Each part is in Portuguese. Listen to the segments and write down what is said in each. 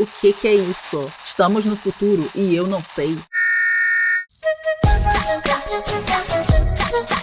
O que é isso? Estamos no futuro e eu não sei.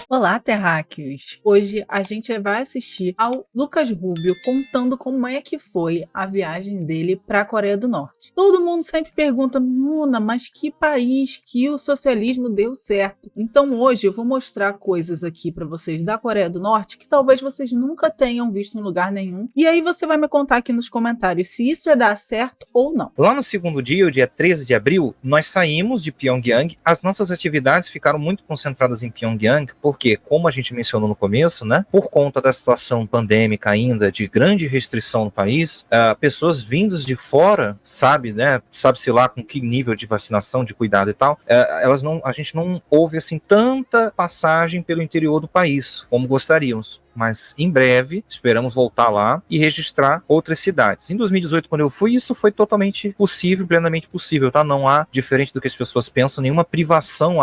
Olá, terráqueos! Hoje a gente vai assistir ao Lucas Rubio contando como é que foi a viagem dele para a Coreia do Norte. Todo mundo sempre pergunta, Muna, mas que país que o socialismo deu certo? Então hoje eu vou mostrar coisas aqui para vocês da Coreia do Norte que talvez vocês nunca tenham visto em lugar nenhum. E aí você vai me contar aqui nos comentários se isso é dar certo ou não. Lá no segundo dia, o dia 13 de abril, nós saímos de Pyongyang. As nossas atividades ficaram muito concentradas em Pyongyang, porque, como a gente mencionou no começo, né, por conta da situação pandêmica ainda, de grande restrição no país, pessoas vindas de fora, sabe-se lá com que nível de vacinação, de cuidado e tal, a gente não houve assim tanta passagem pelo interior do país, como gostaríamos. Mas em breve esperamos voltar lá e registrar outras cidades. Em 2018, quando eu fui, isso foi totalmente possível, plenamente possível, tá? Não há, diferente do que as pessoas pensam, nenhuma privação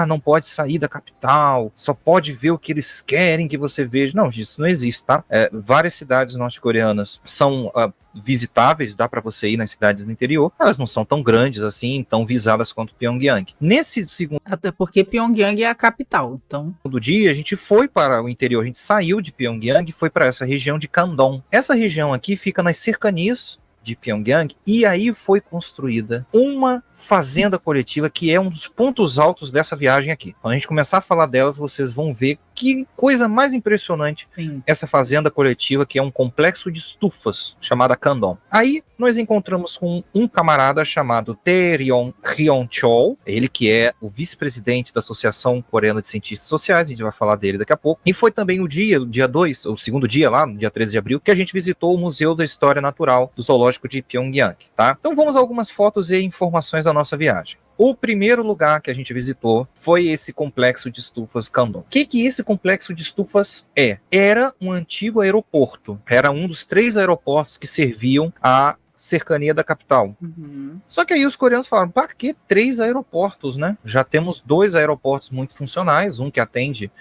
não pode sair da capital, só pode ver o que eles querem que você veja. Não, isso não existe, tá? Várias cidades norte-coreanas são visitáveis, dá para você ir nas cidades do interior, elas não são tão grandes assim, tão visadas quanto Pyongyang. Nesse segundo Até porque Pyongyang é a capital, então... dia a gente foi para o interior, a gente saiu de Pyongyang e foi para essa região de Kandong. Essa região aqui fica nas cercanias de Pyongyang, e aí foi construída uma fazenda coletiva que é um dos pontos altos dessa viagem aqui. Quando a gente começar a falar delas, vocês vão ver que coisa mais impressionante. Sim. Essa fazenda coletiva que é um complexo de estufas chamada Kandong. Aí nós encontramos com um camarada chamado Tae Ryong-chol, ele que é o vice-presidente da Associação Coreana de Cientistas Sociais, a gente vai falar dele daqui a pouco. E foi também o dia 2, o segundo dia lá, no dia 13 de abril, que a gente visitou o Museu da História Natural do Zoológico de Pyongyang, tá? Então vamos a algumas fotos e informações da nossa viagem. O primeiro lugar que a gente visitou foi esse complexo de estufas Kandong. O que esse complexo de estufas é? Era um antigo aeroporto. Era um dos 3 aeroportos que serviam à cercania da capital. Uhum. Só que aí os coreanos falaram, para que 3 aeroportos, né? Já temos 2 aeroportos muito funcionais, um que atende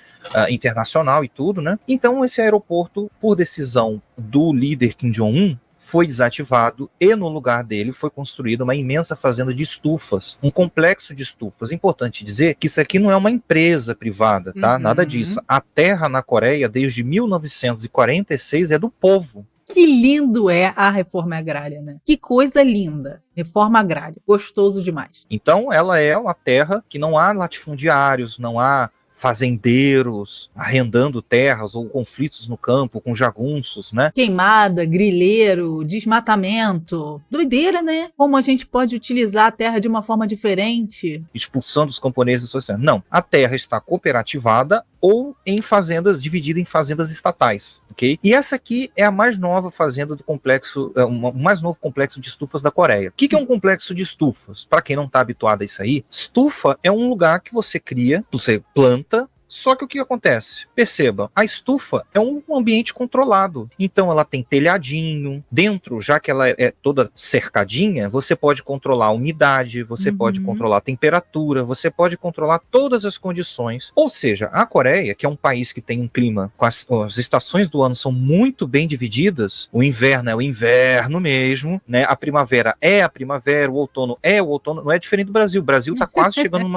internacional e tudo, né? Então esse aeroporto, por decisão do líder Kim Jong-un, foi desativado e no lugar dele foi construída uma imensa fazenda de estufas, um complexo de estufas. Importante dizer que isso aqui não é uma empresa privada, tá? Uhum. Nada disso. A terra na Coreia, desde 1946, é do povo. Que lindo é a reforma agrária, né? Que coisa linda. Reforma agrária. Gostoso demais. Então, ela é uma terra que não há latifundiários, não há fazendeiros arrendando terras ou conflitos no campo com jagunços, né? Queimada, grileiro, desmatamento. Doideira, né? Como a gente pode utilizar a terra de uma forma diferente. Expulsando os camponeses sociais. Não, a terra está cooperativada ou em fazendas, dividida em fazendas estatais, ok? E essa aqui é a mais nova fazenda do complexo, o mais novo complexo de estufas da Coreia. O que é um complexo de estufas? Para quem não está habituado a isso aí, estufa é um lugar que você cria, você planta. Só que o que acontece? Perceba, a estufa é um ambiente controlado. Então ela tem telhadinho, dentro, já que ela é toda cercadinha, você pode controlar a umidade, você pode controlar a temperatura, você pode controlar todas as condições. Ou seja, a Coreia, que é um país que tem um clima, as estações do ano são muito bem divididas, o inverno é o inverno mesmo, né? A primavera é a primavera, o outono é o outono, não é diferente do Brasil. O Brasil está quase chegando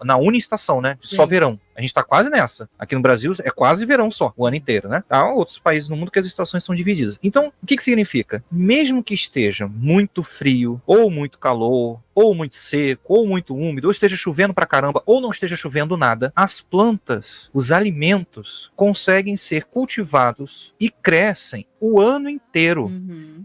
na uniestação, né? Só verão. A gente está quase nessa. Aqui no Brasil é quase verão só, o ano inteiro, né? Há outros países no mundo que as estações são divididas. Então, o que significa? Mesmo que esteja muito frio, ou muito calor, ou muito seco, ou muito úmido, ou esteja chovendo pra caramba, ou não esteja chovendo nada, as plantas, os alimentos, conseguem ser cultivados e crescem o ano inteiro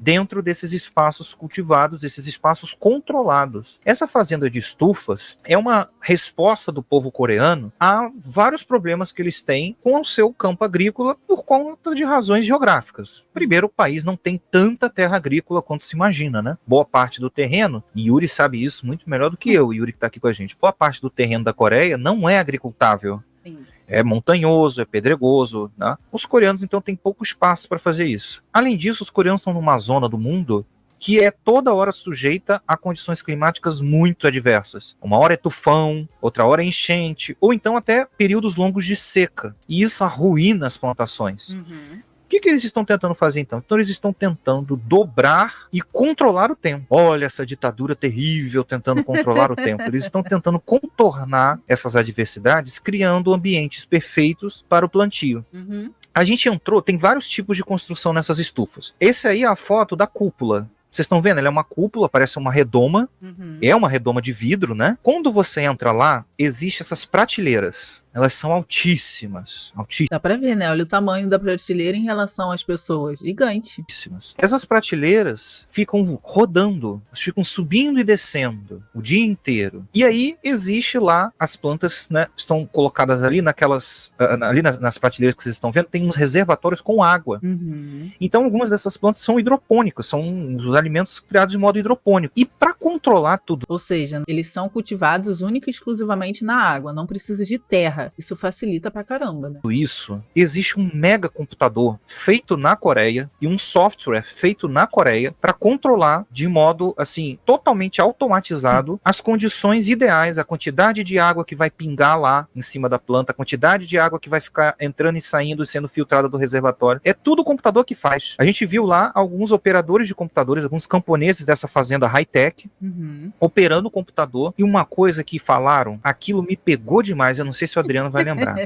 dentro desses espaços cultivados, esses espaços controlados. Essa fazenda de estufas é uma resposta do povo coreano a vários problemas que eles têm com o seu campo agrícola por conta de razões geográficas. Primeiro, o país não tem tanta terra agrícola quanto se imagina, né? Boa parte do terreno, e Yuri sabe isso muito melhor do que eu, Yuri que está aqui com a gente, boa parte do terreno da Coreia não é agricultável. Sim. É montanhoso, é pedregoso, né? Os coreanos, então, têm pouco espaço para fazer isso. Além disso, os coreanos estão numa zona do mundo que é toda hora sujeita a condições climáticas muito adversas. Uma hora é tufão, outra hora é enchente, ou então até períodos longos de seca. E isso arruína as plantações. que eles estão tentando fazer então? Então eles estão tentando dobrar e controlar o tempo. Olha essa ditadura terrível tentando controlar o tempo. Eles estão tentando contornar essas adversidades, criando ambientes perfeitos para o plantio. A gente entrou, tem vários tipos de construção nessas estufas. Esse aí é a foto da cúpula. Vocês estão vendo? Ela é uma cúpula, parece uma redoma. É uma redoma de vidro, né? Quando você entra lá, existem essas prateleiras. Elas são altíssimas. Dá pra ver, né? Olha o tamanho da prateleira em relação às pessoas. Gigante. Essas prateleiras ficam rodando, ficam subindo e descendo o dia inteiro. E aí existe lá as plantas, né? Estão colocadas ali naquelas, ali nas prateleiras que vocês estão vendo, tem uns reservatórios com água. Então algumas dessas plantas são hidropônicas, são os alimentos criados de modo hidropônico. E para controlar tudo, ou seja, eles são cultivados única e exclusivamente na água, não precisa de terra. Isso facilita pra caramba, né? Isso, existe um mega computador feito na Coreia e um software feito na Coreia para controlar de modo, assim, totalmente automatizado as condições ideais, a quantidade de água que vai pingar lá em cima da planta, a quantidade de água que vai ficar entrando e saindo e sendo filtrada do reservatório. É tudo o computador que faz. A gente viu lá alguns operadores de computadores, alguns camponeses dessa fazenda high-tech, operando o computador, e uma coisa que falaram, aquilo me pegou demais, eu não sei se o Adriano vai lembrar.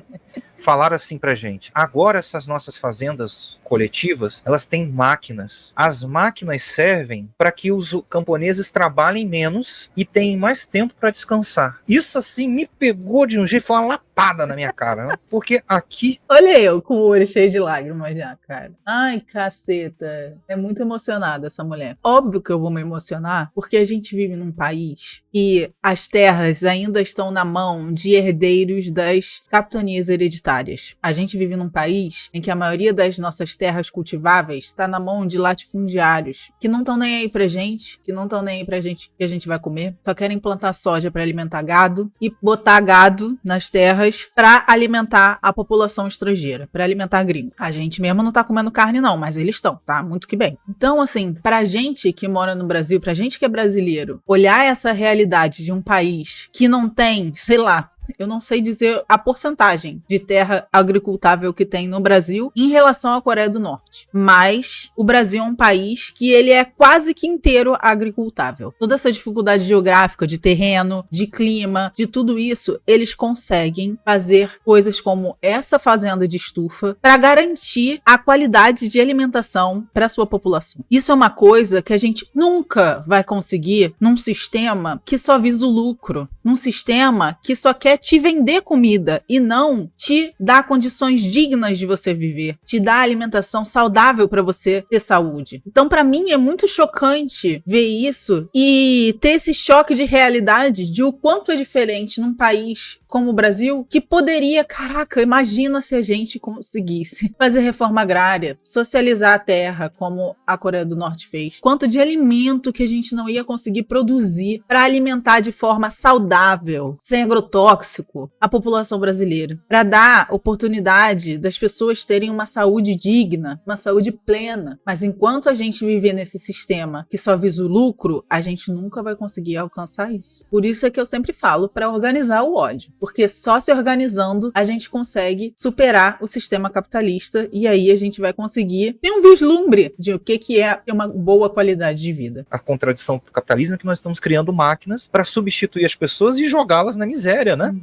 Falaram assim pra gente: agora essas nossas fazendas coletivas, elas têm máquinas. As máquinas servem para que os camponeses trabalhem menos e tenham mais tempo para descansar. Isso assim me pegou de um jeito, foi uma lapada na minha cara, né? Porque aqui... Olha eu com o olho cheio de lágrimas já, cara. Ai, caceta. É muito emocionada essa mulher. Óbvio que eu vou me emocionar, porque a gente vive num país e as terras ainda estão na mão de herdeiros das capitanias hereditárias. A gente vive num país em que a maioria das nossas terras cultiváveis está na mão de latifundiários, que não estão nem aí pra gente, que a gente vai comer, só querem plantar soja para alimentar gado e botar gado nas terras para alimentar a população estrangeira, para alimentar gringo. A gente mesmo não tá comendo carne não, mas eles estão, tá? Muito que bem. Então, assim, pra gente que mora no Brasil, pra gente que é brasileiro, olhar essa realidade de um país que não tem, sei lá, eu não sei dizer a porcentagem de terra agricultável que tem no Brasil em relação à Coreia do Norte. Mas o Brasil é um país que ele é quase que inteiro agricultável. Toda essa dificuldade geográfica, de terreno, de clima, de tudo isso, eles conseguem fazer coisas como essa fazenda de estufa para garantir a qualidade de alimentação para sua população. Isso é uma coisa que a gente nunca vai conseguir num sistema que só visa o lucro, num sistema que só quer te vender comida e não te dar condições dignas de você viver, te dar alimentação saudável para você ter saúde. Então, para mim, é muito chocante ver isso e ter esse choque de realidade de o quanto é diferente num país como o Brasil, que poderia, caraca, imagina se a gente conseguisse fazer reforma agrária, socializar a terra, como a Coreia do Norte fez. Quanto de alimento que a gente não ia conseguir produzir para alimentar de forma saudável, sem agrotóxico, a população brasileira, para dar oportunidade das pessoas terem uma saúde digna, uma saúde plena. Mas enquanto a gente viver nesse sistema que só visa o lucro, a gente nunca vai conseguir alcançar isso. Por isso é que eu sempre falo para organizar o ódio. Porque só se organizando a gente consegue superar o sistema capitalista e aí a gente vai conseguir ter um vislumbre de o que é uma boa qualidade de vida. A contradição do capitalismo é que nós estamos criando máquinas para substituir as pessoas e jogá-las na miséria, né?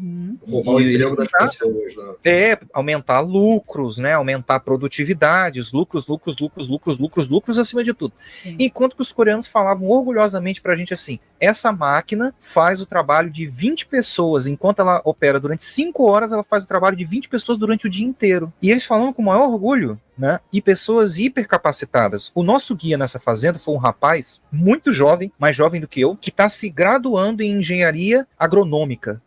Roubar o emprego das pessoas, né? Aumentar lucros, né? Aumentar a produtividade, os lucros acima de tudo. Sim. Enquanto que os coreanos falavam orgulhosamente pra gente assim: essa máquina faz o trabalho de 20 pessoas, enquanto ela opera durante 5 horas, ela faz o trabalho de 20 pessoas durante o dia inteiro. E eles falam com o maior orgulho, né? E pessoas hipercapacitadas. O nosso guia nessa fazenda foi um rapaz muito jovem, mais jovem do que eu, que está se graduando em engenharia agronômica.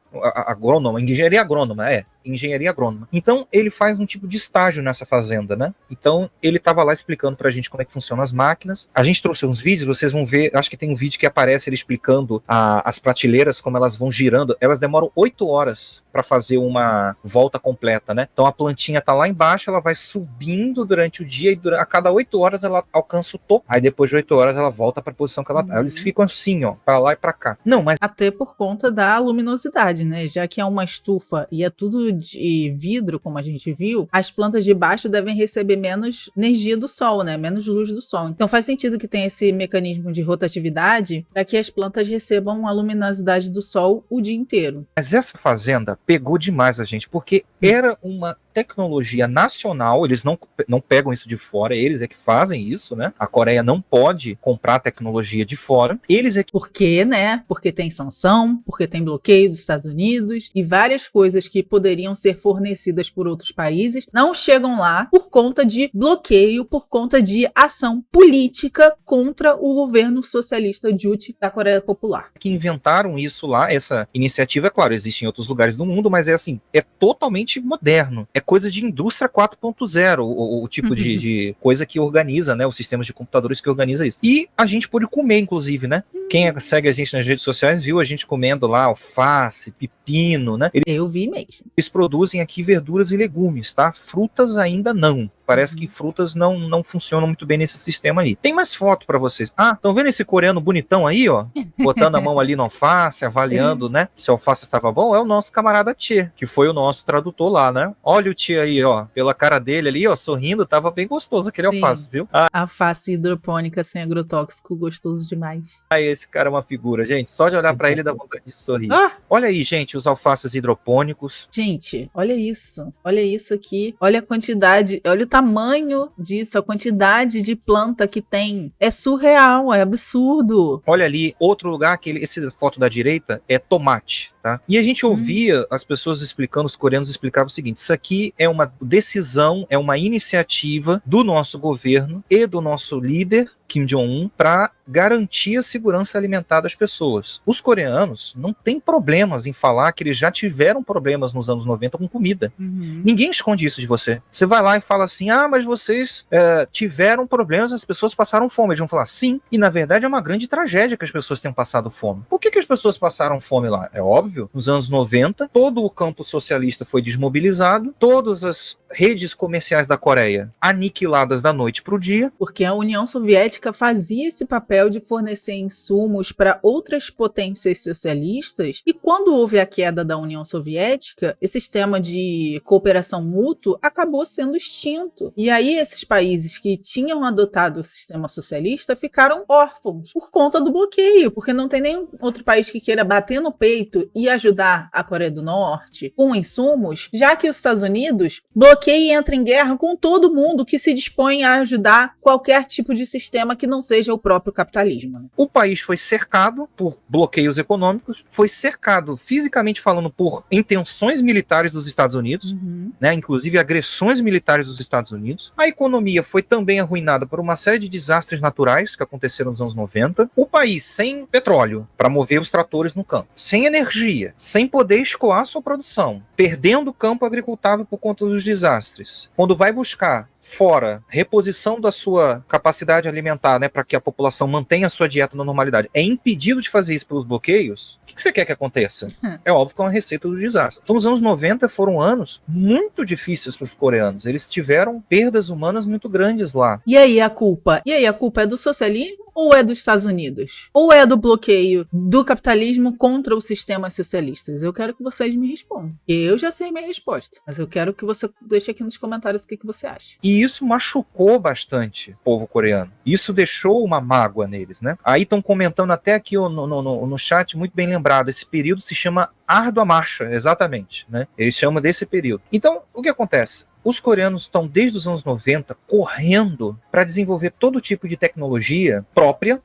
Engenharia agrônoma. Então, ele faz um tipo de estágio nessa fazenda, né? Então, ele estava lá explicando pra gente como é que funcionam as máquinas. A gente trouxe uns vídeos, vocês vão ver, acho que tem um vídeo que aparece ele explicando as prateleiras, como elas vão girando. Elas demoram 8 horas para fazer uma volta completa, né? Então, a plantinha tá lá embaixo, ela vai subindo durante o dia e a cada 8 horas ela alcança o topo. Aí, depois de 8 horas, ela volta pra posição que ela tá. Eles ficam assim, ó, pra lá e pra cá. Não, mas... Até por conta da luminosidade, né? Já que é uma estufa e é tudo de vidro, como a gente viu, as plantas de baixo devem receber menos energia do sol, né? Menos luz do sol. Então faz sentido que tenha esse mecanismo de rotatividade para que as plantas recebam a luminosidade do sol o dia inteiro. Mas essa fazenda pegou demais a gente, porque era uma tecnologia nacional, eles não pegam isso de fora, eles é que fazem isso, né? A Coreia não pode comprar tecnologia de fora, eles é que... Por quê, né? Porque tem sanção, porque tem bloqueio dos Estados Unidos e várias coisas que poderiam ser fornecidas por outros países não chegam lá por conta de bloqueio, por conta de ação política contra o governo socialista Juche da Coreia Popular. Que inventaram isso lá, essa iniciativa, é claro, existe em outros lugares do mundo, mas é assim, é totalmente moderno, é coisa de indústria 4.0, o tipo de coisa que organiza, né, os sistemas de computadores que organiza isso. E a gente pôde comer, inclusive, né? Quem segue a gente nas redes sociais viu a gente comendo lá alface, pepino, né? Eu vi mesmo. Eles produzem aqui verduras e legumes, tá? Frutas ainda não. Parece que frutas não funcionam muito bem nesse sistema aí. Tem mais foto pra vocês. Ah, estão vendo esse coreano bonitão aí, ó? Botando a mão ali no alface, avaliando, né? Se o alface estava bom. É o nosso camarada Tchê, que foi o nosso tradutor lá, né? Olha o Tchê aí, ó. Pela cara dele ali, ó, sorrindo. Tava bem gostoso aquele alface, viu? Alface hidropônica sem agrotóxico, gostoso demais. Aí esse cara é uma figura, gente. Só de olhar pra ele dá vontade de sorrir. Olha aí, gente, os alfaces hidropônicos. Gente, olha isso. Olha isso aqui. Olha a quantidade, olha o tamanho disso, a quantidade de planta que tem. É surreal, é absurdo. Olha ali, outro lugar, essa foto da direita é tomate, tá? E a gente ouvia as pessoas explicando, os coreanos explicavam o seguinte: isso aqui é uma decisão, é uma iniciativa do nosso governo e do nosso líder, Kim Jong-un, para garantir a segurança alimentar das pessoas. Os coreanos não têm problemas em falar que eles já tiveram problemas nos anos 90 com comida. Ninguém esconde isso de você. Você vai lá e fala assim, mas vocês tiveram problemas, as pessoas passaram fome. Eles vão falar, sim, e na verdade é uma grande tragédia que as pessoas tenham passado fome. Por que as pessoas passaram fome lá? É óbvio, nos anos 90, todo o campo socialista foi desmobilizado, todas as redes comerciais da Coreia aniquiladas da noite para o dia. Porque a União Soviética fazia esse papel de fornecer insumos para outras potências socialistas, e quando houve a queda da União Soviética, esse sistema de cooperação mútua acabou sendo extinto. E aí esses países que tinham adotado o sistema socialista ficaram órfãos por conta do bloqueio, porque não tem nenhum outro país que queira bater no peito e ajudar a Coreia do Norte com insumos, já que os Estados Unidos bloqueia e entra em guerra com todo mundo que se dispõe a ajudar qualquer tipo de sistema que não seja o próprio capitalismo. O país foi cercado por bloqueios econômicos, foi cercado fisicamente falando por intenções militares dos Estados Unidos, né, inclusive agressões militares dos Estados Unidos. A economia foi também arruinada por uma série de desastres naturais que aconteceram nos anos 90. O país sem petróleo para mover os tratores no campo, sem energia, sem poder escoar sua produção, perdendo o campo agricultável por conta dos desastres. Quando vai buscar fora reposição da sua capacidade alimentar, né, para que a população mantenha a sua dieta na normalidade, é impedido de fazer isso pelos bloqueios, o que você quer que aconteça? É óbvio que é uma receita do desastre. Então os anos 90 foram anos muito difíceis para os coreanos. Eles tiveram perdas humanas muito grandes lá. E aí a culpa? É do socialismo ou é dos Estados Unidos? Ou é do bloqueio do capitalismo contra os sistemas socialistas? Eu quero que vocês me respondam. Eu já sei minha resposta, mas eu quero que você deixe aqui nos comentários o que você acha. E isso machucou bastante o povo coreano. Isso deixou uma mágoa neles, né? Aí estão comentando até aqui no chat, muito bem lembrado, esse período se chama Árdua Marcha, exatamente, né? Eles chamam desse período. Então, o que acontece? Os coreanos estão, desde os anos 90, correndo para desenvolver todo tipo de tecnologia própria,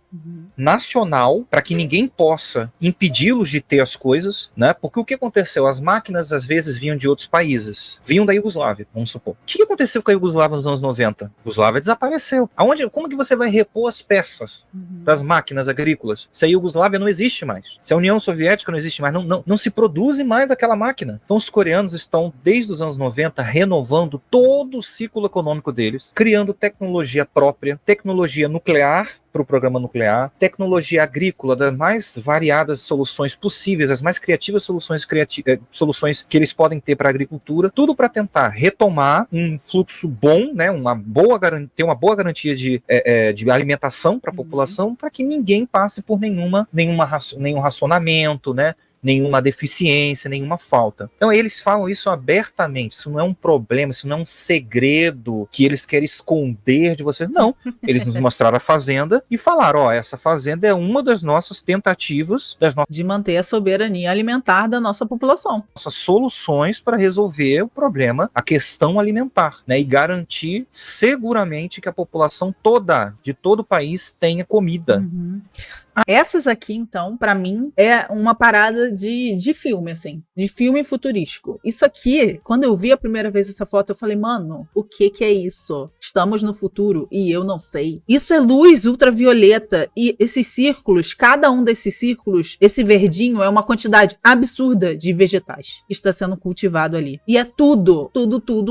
nacional, para que ninguém possa impedi-los de ter as coisas, né? Porque o que aconteceu? As máquinas, às vezes, vinham de outros países. Vinham da Iugoslávia, vamos supor. O que aconteceu com a Iugoslávia nos anos 90? A Iugoslávia desapareceu. Como que você vai repor as peças das máquinas agrícolas se a Iugoslávia não existe mais? Se a União Soviética não existe mais, não se produz mais aquela máquina. Então, os coreanos estão, desde os anos 90, renovando todo o ciclo econômico deles, criando tecnologia própria, tecnologia nuclear para o programa nuclear, tecnologia agrícola das mais variadas soluções possíveis, as mais criativas soluções que eles podem ter para a agricultura, tudo para tentar retomar um fluxo bom, né, ter uma boa garantia de alimentação para a população, para que ninguém passe por nenhum racionamento, né, nenhuma deficiência, nenhuma falta. Então eles falam isso abertamente, isso não é um problema, isso não é um segredo que eles querem esconder de vocês, não. Eles nos mostraram a fazenda e falaram, ó, essa fazenda é uma das nossas tentativas, de manter a soberania alimentar da nossa população. Nossas soluções para resolver o problema, a questão alimentar, né, e garantir seguramente que a população toda, de todo o país, tenha comida. Uhum. Essas aqui, então, pra mim, é uma parada de filme, assim. De filme futurístico. Isso aqui, quando eu vi a primeira vez essa foto, eu falei, mano, o que é isso? Estamos no futuro e eu não sei. Isso é luz ultravioleta e esses círculos, cada um desses círculos, esse verdinho é uma quantidade absurda de vegetais que está sendo cultivado ali. E é tudo,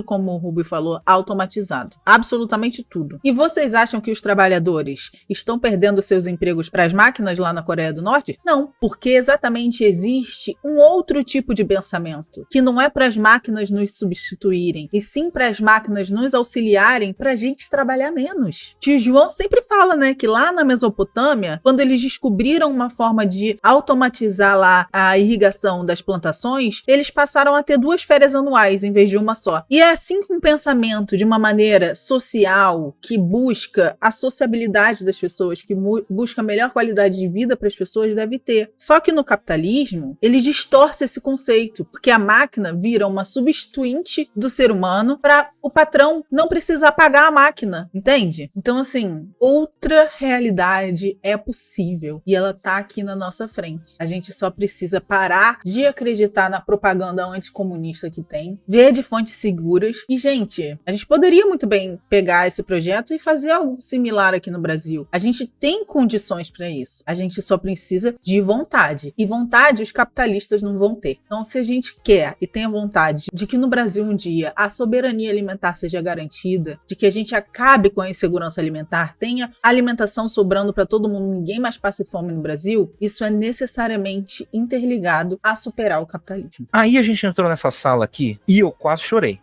como o Rubio falou, automatizado. Absolutamente tudo. E vocês acham que os trabalhadores estão perdendo seus empregos para as máquinas lá na Coreia do Norte? Não, porque exatamente existe um outro tipo de pensamento, que não é para as máquinas nos substituírem, e sim para as máquinas nos auxiliarem para a gente trabalhar menos. Tio João sempre fala, né, que lá na Mesopotâmia, quando eles descobriram uma forma de automatizar lá a irrigação das plantações, eles passaram a ter 2 férias anuais em vez de uma só. E é assim com o pensamento de uma maneira social, que busca a sociabilidade das pessoas, que busca a melhor qualidade de vida para as pessoas, deve ter. Só que no capitalismo, ele distorce esse conceito, porque a máquina vira uma substituinte do ser humano para o patrão não precisar pagar a máquina, entende? Então, assim, outra realidade é possível e ela tá aqui na nossa frente. A gente só precisa parar de acreditar na propaganda anticomunista que tem, ver de fontes seguras e, gente, a gente poderia muito bem pegar esse projeto e fazer algo similar aqui no Brasil. A gente tem condições para isso. A gente só precisa de vontade. E vontade os capitalistas não vão ter. Então, se a gente quer e tem a vontade de que no Brasil um dia a soberania alimentar seja garantida, de que a gente acabe com a insegurança alimentar, tenha alimentação sobrando para todo mundo, ninguém mais passe fome no Brasil, isso é necessariamente interligado a superar o capitalismo. Aí a gente entrou nessa sala aqui e eu quase chorei.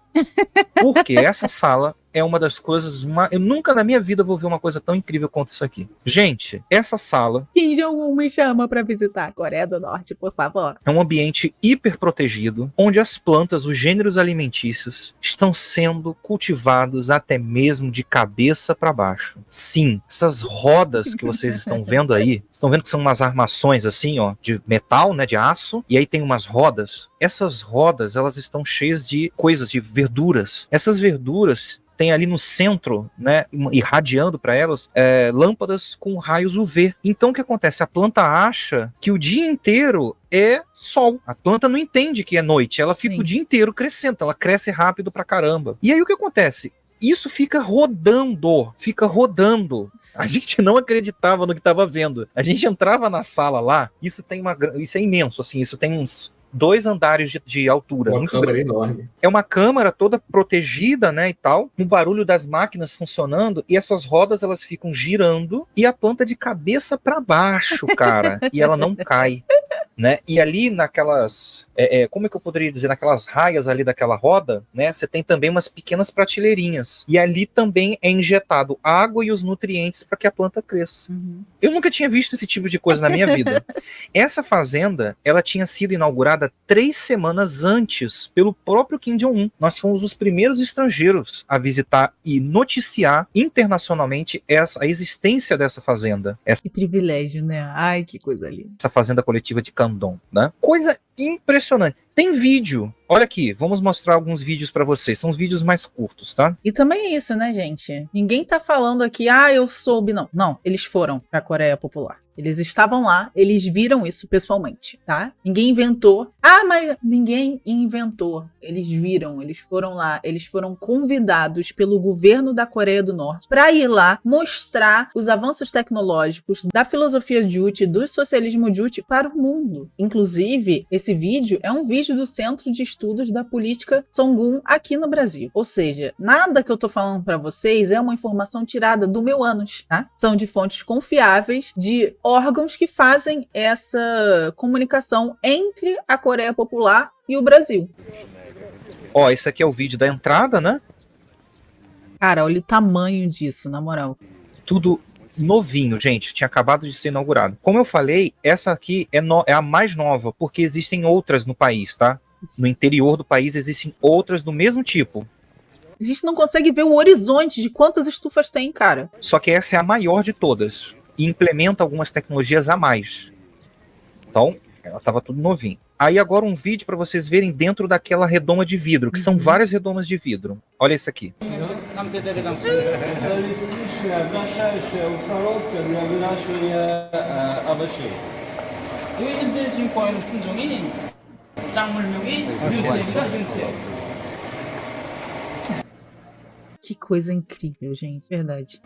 Porque essa sala é uma das coisas mais... Eu nunca na minha vida vou ver uma coisa tão incrível quanto isso aqui. Gente, essa sala... Kim Jong-un me chama para visitar a Coreia do Norte, por favor. É um ambiente hiper protegido, onde as plantas, os gêneros alimentícios, estão sendo cultivados até mesmo de cabeça para baixo. Sim, essas rodas que vocês estão vendo aí, estão vendo que são umas armações assim, ó, de metal, né, de aço, e aí tem umas rodas. Essas rodas, elas estão cheias de coisas, de verduras. Essas verduras tem ali no centro, né, irradiando para elas, lâmpadas com raios UV. Então o que acontece? A planta acha que o dia inteiro é sol. A planta não entende que é noite. Ela fica o dia inteiro crescendo. Ela cresce rápido pra caramba. E aí o que acontece? Isso fica rodando. A gente não acreditava no que estava vendo. A gente entrava na sala lá, isso é imenso, assim, isso tem uns 2 andares de altura. Uma câmara enorme. É uma câmara toda protegida, né, e tal, o barulho das máquinas funcionando, e essas rodas, elas ficam girando, e a planta de cabeça para baixo, cara, e ela não cai, né, e ali naquelas, como é que eu poderia dizer, naquelas raias ali daquela roda, né, você tem também umas pequenas prateleirinhas, e ali também é injetado água e os nutrientes para que a planta cresça. Uhum. Eu nunca tinha visto esse tipo de coisa na minha vida. Essa fazenda, ela tinha sido inaugurada 3 semanas antes pelo próprio Kim Jong-un. Nós fomos os primeiros estrangeiros a visitar e noticiar internacionalmente a existência dessa fazenda. Que privilégio, né? Ai, que coisa linda. Essa fazenda coletiva de Candon, né? Coisa impressionante. Tem vídeo. Olha aqui, vamos mostrar alguns vídeos pra vocês. São os vídeos mais curtos, tá? E também é isso, né, gente? Ninguém tá falando aqui, eu soube, não. Não, eles foram pra Coreia Popular. Eles estavam lá, eles viram isso pessoalmente, tá? Ninguém inventou. Mas ninguém inventou. Eles viram, eles foram lá, eles foram convidados pelo governo da Coreia do Norte para ir lá mostrar os avanços tecnológicos da filosofia Juche, do socialismo Juche para o mundo. Inclusive, esse vídeo é um vídeo do Centro de Estudos da Política Songun aqui no Brasil. Ou seja, nada que eu tô falando para vocês é uma informação tirada do meu ânus, tá? São de fontes confiáveis, de órgãos que fazem essa comunicação entre a Coreia Popular e o Brasil. Ó, esse aqui é o vídeo da entrada, né? Cara, olha o tamanho disso, na moral. Tudo novinho, gente, tinha acabado de ser inaugurado. Como eu falei, essa aqui é a mais nova, porque existem outras no país, tá? No interior do país existem outras do mesmo tipo. A gente não consegue ver o horizonte de quantas estufas tem, cara. Só que essa é a maior de todas. E implementa algumas tecnologias a mais. Então, ela estava tudo novinho. Aí agora um vídeo para vocês verem dentro daquela redoma de vidro, que são várias redomas de vidro. Olha isso aqui. Que coisa incrível, gente. Verdade.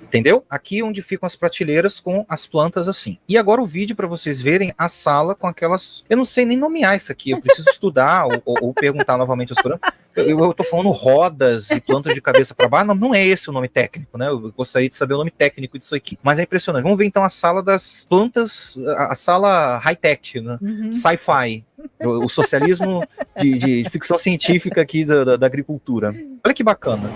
Entendeu? Aqui onde ficam as prateleiras com as plantas assim. E agora o vídeo para vocês verem a sala com aquelas... Eu não sei nem nomear isso aqui. Eu preciso estudar ou perguntar novamente aos programas. Eu tô falando rodas e plantas de cabeça para baixo. Não é esse o nome técnico, né? Eu gostaria de saber o nome técnico disso aqui. Mas é impressionante. Vamos ver então a sala das plantas, a sala high-tech, né? Sci-fi. O socialismo de ficção científica aqui da agricultura. Olha que bacana.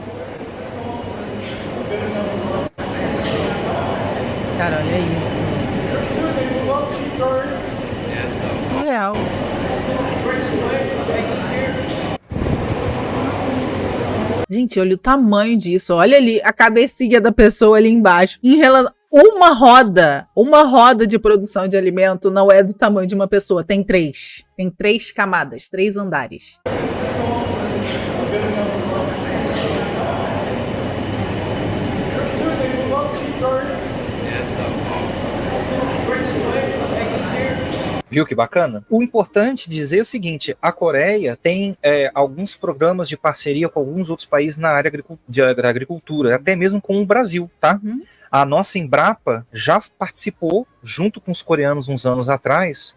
Cara, olha isso. Surreal. Gente, olha o tamanho disso. Olha ali a cabecinha da pessoa ali embaixo. Em relação... Uma roda de produção de alimento não é do tamanho de uma pessoa. Tem 3. Tem 3 camadas, 3 andares. Viu que bacana? O importante dizer é o seguinte, a Coreia tem alguns programas de parceria com alguns outros países na área da agricultura, até mesmo com o Brasil, tá? A nossa Embrapa já participou, junto com os coreanos uns anos atrás,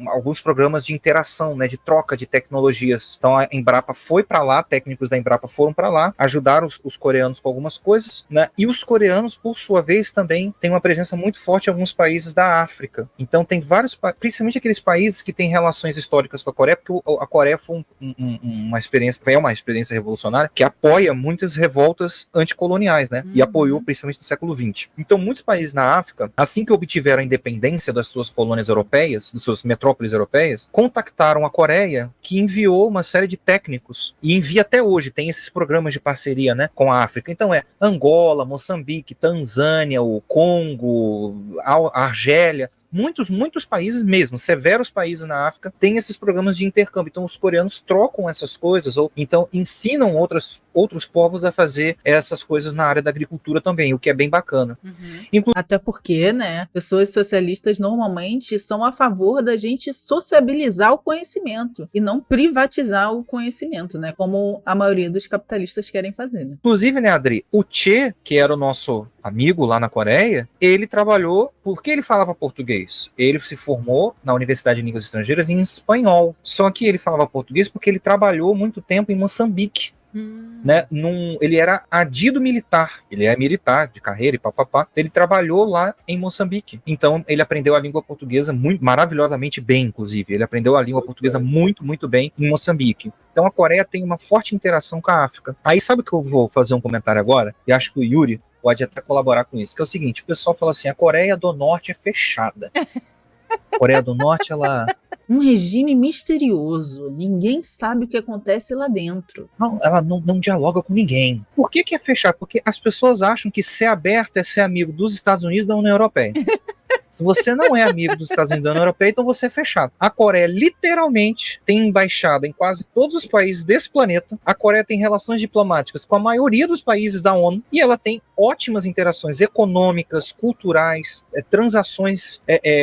alguns programas de interação, né, de troca de tecnologias. Então a Embrapa foi para lá, técnicos da Embrapa foram para lá, ajudaram os coreanos com algumas coisas, né, e os coreanos, por sua vez, também têm uma presença muito forte em alguns países da África. Então tem vários, principalmente aqueles países que têm relações históricas com a Coreia, porque a Coreia foi uma experiência revolucionária que apoia muitas revoltas anticoloniais, né, e apoiou principalmente no século XX. Então, muitos países na África, assim que obtiveram a independência das suas colônias europeias, das suas metrópoles europeias, contactaram a Coreia, que enviou uma série de técnicos, e envia até hoje, tem esses programas de parceria, né, com a África. Então Angola, Moçambique, Tanzânia, o Congo, a Argélia, muitos países mesmo, severos países na África, têm esses programas de intercâmbio. Então os coreanos trocam essas coisas, ou então ensinam outros povos a fazer essas coisas na área da agricultura também, o que é bem bacana. Até porque, né, pessoas socialistas normalmente são a favor da gente sociabilizar o conhecimento e não privatizar o conhecimento, né, como a maioria dos capitalistas querem fazer, né? Inclusive, né, Adri, o Che, que era o nosso amigo lá na Coreia, ele trabalhou, porque ele falava português. Ele se formou na Universidade de Línguas Estrangeiras em espanhol. Só que ele falava português porque ele trabalhou muito tempo em Moçambique. Né, ele era adido militar, ele é militar de carreira e papapá, ele trabalhou lá em Moçambique, então ele aprendeu a língua portuguesa muito maravilhosamente bem, inclusive, ele aprendeu a língua portuguesa muito bem em Moçambique. Então a Coreia tem uma forte interação com a África. Aí sabe o que eu vou fazer um comentário agora? E acho que o Yuri pode até colaborar com isso, que é o seguinte, o pessoal fala assim, a Coreia do Norte é fechada. A Coreia do Norte, ela... Um regime misterioso. Ninguém sabe o que acontece lá dentro. Não, ela não dialoga com ninguém. Por que é fechar? Porque as pessoas acham que ser aberto é ser amigo dos Estados Unidos e da União Europeia. Se você não é amigo dos Estados Unidos e da União Europeia, então você é fechado. A Coreia literalmente tem embaixada em quase todos os países desse planeta. A Coreia tem relações diplomáticas com a maioria dos países da ONU e ela tem ótimas interações econômicas, culturais, transações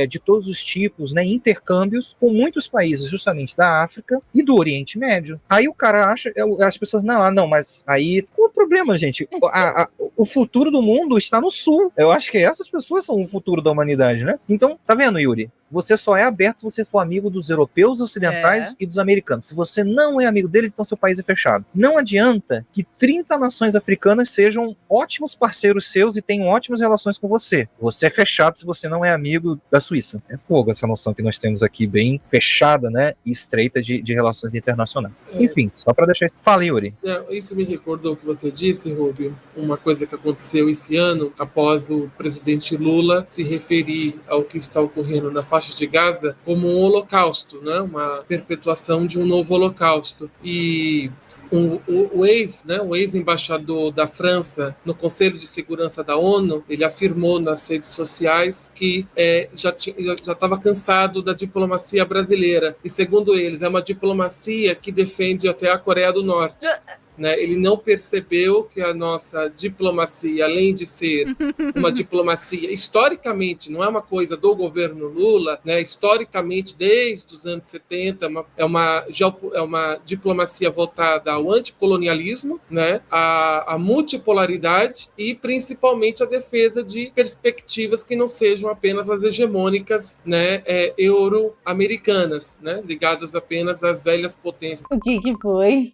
de todos os tipos, né, intercâmbios com muitos países justamente da África e do Oriente Médio. Aí o cara acha, as pessoas, não, mas aí qual o problema, gente? O futuro do mundo está no sul. Eu acho que essas pessoas são o futuro da humanidade, né? Então, tá vendo, Yuri? você só é aberto se você for amigo dos europeus, ocidentais e dos americanos. Se você não é amigo deles, então seu país é fechado. Não adianta que 30 nações africanas sejam ótimos parceiros seus e tenham ótimas relações com você. Você é fechado se você não é amigo da Suíça. É fogo essa noção que nós temos aqui, bem fechada, né, e estreita de relações internacionais. Enfim, só para deixar isso. Fala, Yuri. Isso me recordou o que você disse, Rubio, uma coisa que aconteceu esse ano, após o presidente Lula se referir ao que está ocorrendo na faixa de Gaza como um holocausto, né? Uma perpetuação de um novo holocausto. E o ex-embaixador da França no Conselho de Segurança da ONU, ele afirmou nas redes sociais que já estava cansado da diplomacia brasileira. E, segundo eles, é uma diplomacia que defende até a Coreia do Norte. Né? Ele não percebeu que a nossa diplomacia, além de ser uma diplomacia, historicamente, não é uma coisa do governo Lula, né? Historicamente, desde os anos 70, é uma diplomacia voltada ao anticolonialismo, né? A multipolaridade e, principalmente, a defesa de perspectivas que não sejam apenas as hegemônicas, né? Euro-americanas, né? Ligadas apenas às velhas potências. O que foi?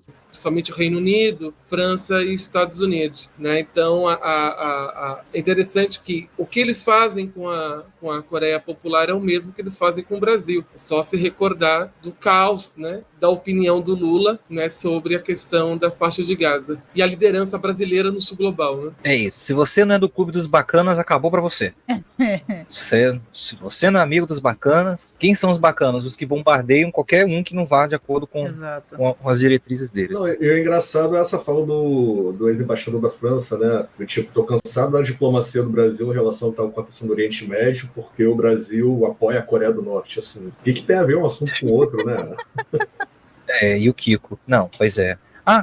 Principalmente o Reino Unido, França e Estados Unidos, né? Então, é interessante que o que eles fazem com a Coreia Popular é o mesmo que eles fazem com o Brasil. É só se recordar do caos, né? Da opinião do Lula, né? Sobre a questão da faixa de Gaza e a liderança brasileira no sul global, né? É isso. Se você não é do clube dos bacanas, acabou pra você. Se você não é amigo dos bacanas, quem são os bacanas? Os que bombardeiam qualquer um que não vá de acordo com as diretrizes deles. Não, e o engraçado é essa fala do ex-embaixador da França, né? Eu, tô cansado da diplomacia do Brasil em relação ao que está acontecendo no Oriente Médio, porque o Brasil apoia a Coreia do Norte. Assim, o que tem a ver um assunto com o outro, né? E o Kiko? Não, pois é.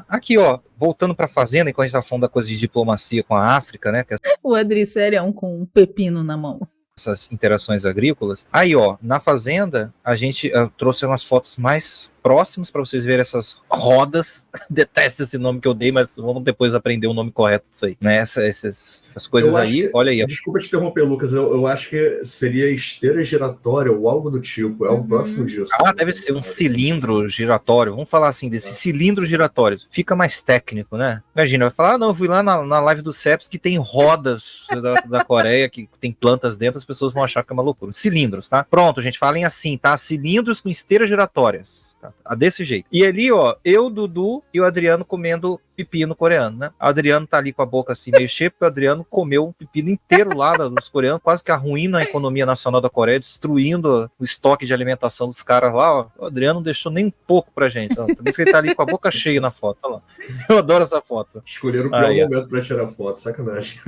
Aqui, ó, voltando pra Fazenda, enquanto a gente tá falando da coisa de diplomacia com a África, né? O Adricerião com um pepino na mão. Essas interações agrícolas. Aí, ó, na Fazenda, a gente trouxe umas fotos mais próximas para vocês verem essas rodas. Detesto esse nome que eu dei, mas vamos depois aprender o nome correto disso aí. Né? Essas coisas aí, olha aí. Desculpa te interromper, Lucas, eu acho que seria esteira giratória ou algo do tipo, é algo próximo disso. Deve ser um cilindro giratório. Vamos falar assim, desse cilindro giratório. Fica mais técnico, né? Imagina, vai falar, não, eu fui lá na live do CEPS que tem rodas da Coreia, que tem plantas dentro, as pessoas vão achar que é uma loucura. Cilindros, tá? Pronto, gente, falem assim, tá? Cilindros com esteiras giratórias. Tá? Desse jeito. E ali, ó, eu, Dudu e o Adriano comendo pepino coreano, né? O Adriano tá ali com a boca assim meio cheia, porque o Adriano comeu um pepino inteiro lá dos coreanos, quase que arruindo a economia nacional da Coreia, destruindo o estoque de alimentação dos caras lá, ó. O Adriano não deixou nem um pouco pra gente, ó. Por isso que ele tá ali com a boca cheia na foto, olha lá. Eu adoro essa foto. Escolheram o pior momento pra tirar foto, sacanagem.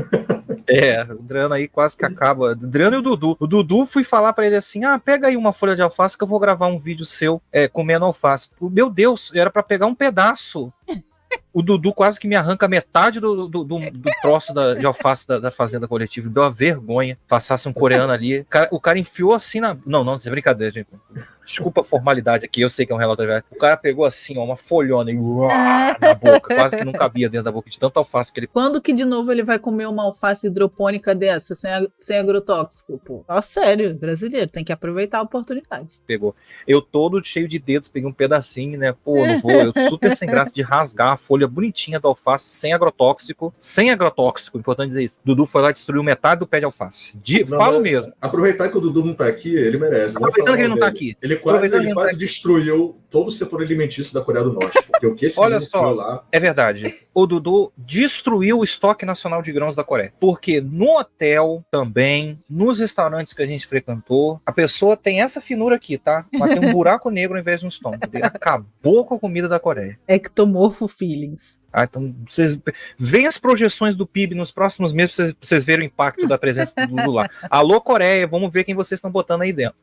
O Adriano aí quase que acaba. O Adriano e o Dudu. O Dudu, fui falar pra ele assim, pega aí uma folha de alface que eu vou gravar um vídeo seu comendo alface. Meu Deus, era pra pegar um pedaço. O Dudu quase que me arranca metade do troço de alface da fazenda coletiva. Deu uma vergonha. Passasse um coreano ali. O cara enfiou assim na... Não, isso é brincadeira, gente. Desculpa a formalidade aqui, eu sei que é um relato. O cara pegou assim, ó, uma folhona e na boca. Quase que não cabia dentro da boca de tanta alface que ele... Quando que de novo ele vai comer uma alface hidropônica dessa, sem agrotóxico? Pô, sério, brasileiro, tem que aproveitar a oportunidade. Pegou. Eu todo cheio de dedos, peguei um pedacinho, né? Pô, não vou. Eu super sem graça de rasgar a folha bonitinha da alface sem agrotóxico. Sem agrotóxico, importante dizer isso. Dudu foi lá e destruiu metade do pé de alface. Falo mesmo. Aproveitar que o Dudu não tá aqui, ele merece. Aproveitando que ele não tá aqui. Ele quase destruiu todo o setor alimentício da Coreia do Norte. Porque o que esse olha só, lá... é verdade. O Dudu destruiu o estoque nacional de grãos da Coreia. Porque no hotel também, nos restaurantes que a gente frequentou, a pessoa tem essa finura aqui, tá? Mas tem um buraco negro ao invés de um estômago. Ele acabou com a comida da Coreia. Ectomorfo feelings. Então, vocês veem as projeções do PIB nos próximos meses pra vocês verem o impacto da presença do Dudu lá. Alô, Coreia, vamos ver quem vocês estão botando aí dentro.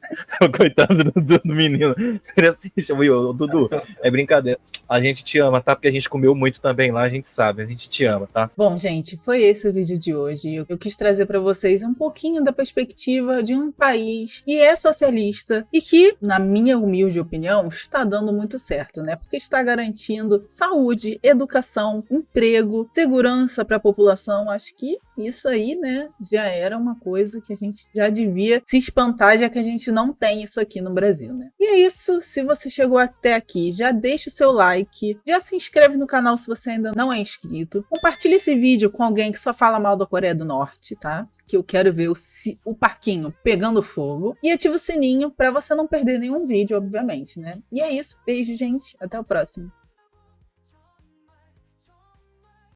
Coitado do menino. Ele assiste, Dudu, é brincadeira. A gente te ama, tá? Porque a gente comeu muito também lá, a gente sabe, a gente te ama, tá? Bom, gente, foi esse o vídeo de hoje. Eu quis trazer pra vocês um pouquinho da perspectiva de um país que é socialista e que, na minha humilde opinião, está dando muito certo, né? Porque está garantindo saúde, educação, educação, emprego, segurança para a população. Acho que isso aí, né, já era uma coisa que a gente já devia se espantar, já que a gente não tem isso aqui no Brasil, né? E é isso. Se você chegou até aqui, já deixa o seu like, já se inscreve no canal se você ainda não é inscrito. Compartilha esse vídeo com alguém que só fala mal da Coreia do Norte, tá? Que eu quero ver o parquinho pegando fogo. E ativa o sininho para você não perder nenhum vídeo, obviamente, né? E é isso. Beijo, gente. Até o próximo.